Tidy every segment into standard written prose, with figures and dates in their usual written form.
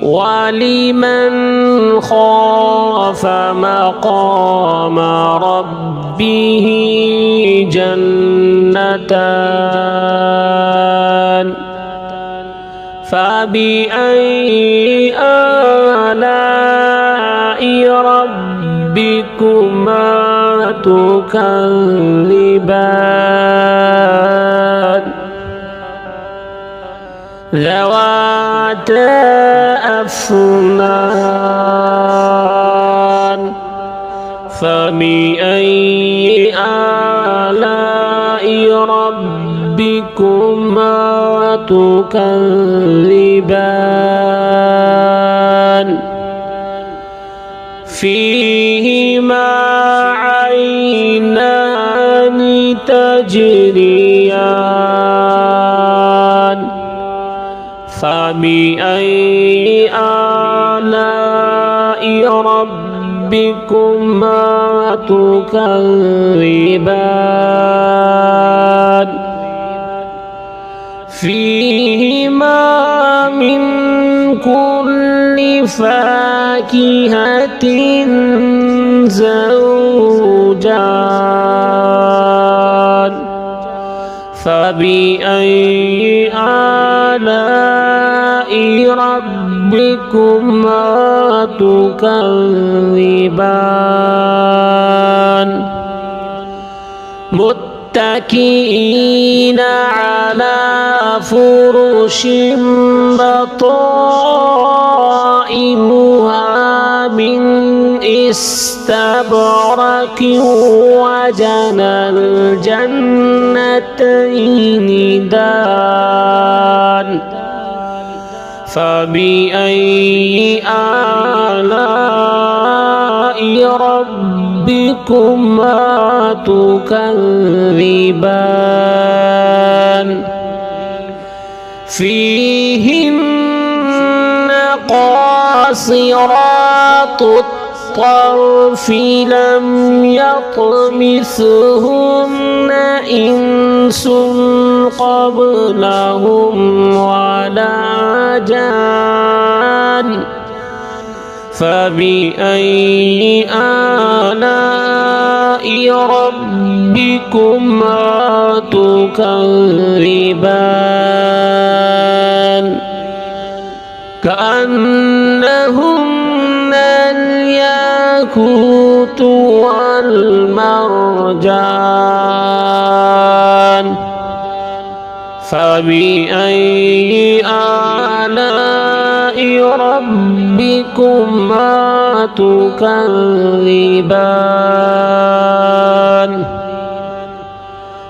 ولمن خاف مقام ربه جنتان فبأي آلاء ربكما تكذبان ذواتا أفنان فبأي آلاء ربكما تكذبان فيهما عينان تجريان فبأي آلاء ربكما تكذبان فيهما من كل فاكهة زوجان فبأي آلاء ربكما تكذبان متكئين على فرش بطائنها من استبرق وجنى الجنتين دان فبأي آلاء ربكما تكذبان فيهن قاصرات الطرف لم يطمثهن إنس قبلهم ولا جان فبأي آلاء ربكما تكذبان كأنهن الياقوت والمرجان فبأي آلاء ربكما تكذبان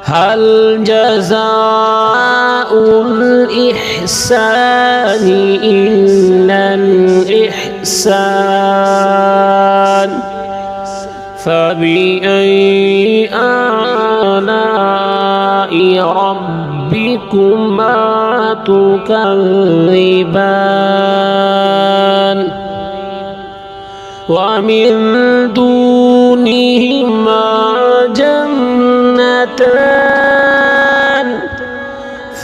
هل جزاء الإحسان إلا الإحسان فبأي آلاء ربكما تكذبان ومن دونهما جنتان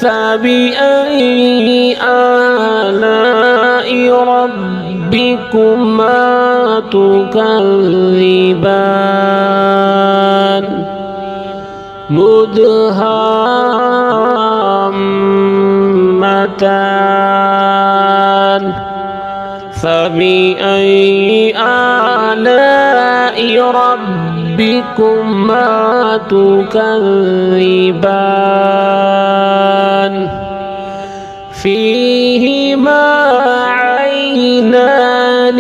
فبأي آلاء ربكما تكذبان مدهامتان فبأي آلاء ربكما تكذبان فيهما عينان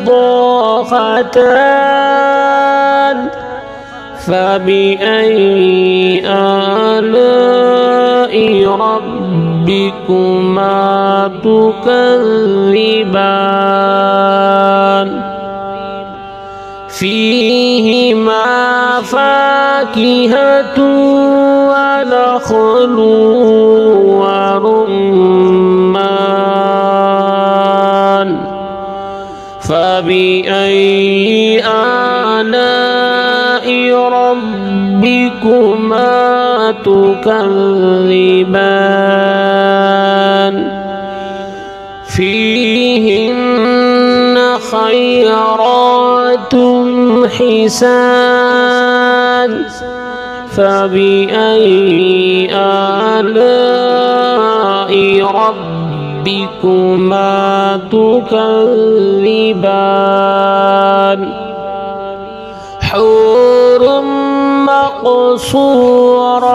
نضاختان فبأي آلاء ربكما تكذبان فيهما فاكهة ونخل ورمان فبأي آلاء ربكما تكذبان فيهن خيرات حسان فبأي آلاء ربكما تكذبان حور مقصورات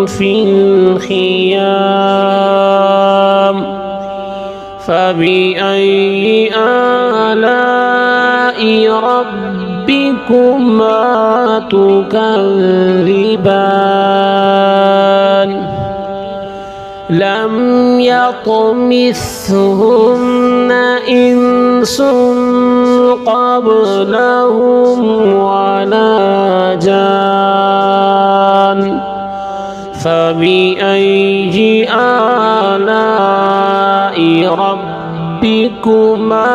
في الخيام فبأي آلاء ربكما تكذبان لم يطمثهن إنس قبلهم ولا جان فبأي آلاء ربكما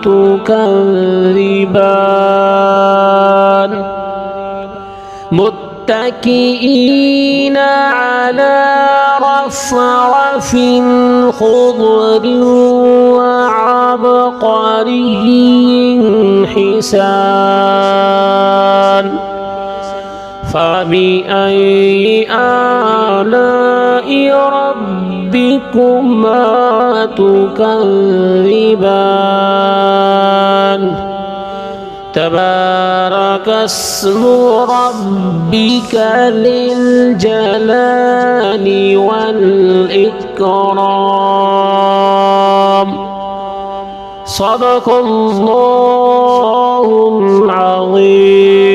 تكذبان متكئين على رفرف خضر وعبقري حسان فبأي آلاء ربكما تكذبان تبارك اسم ربك للجلال والإكرام صدق الله العظيم.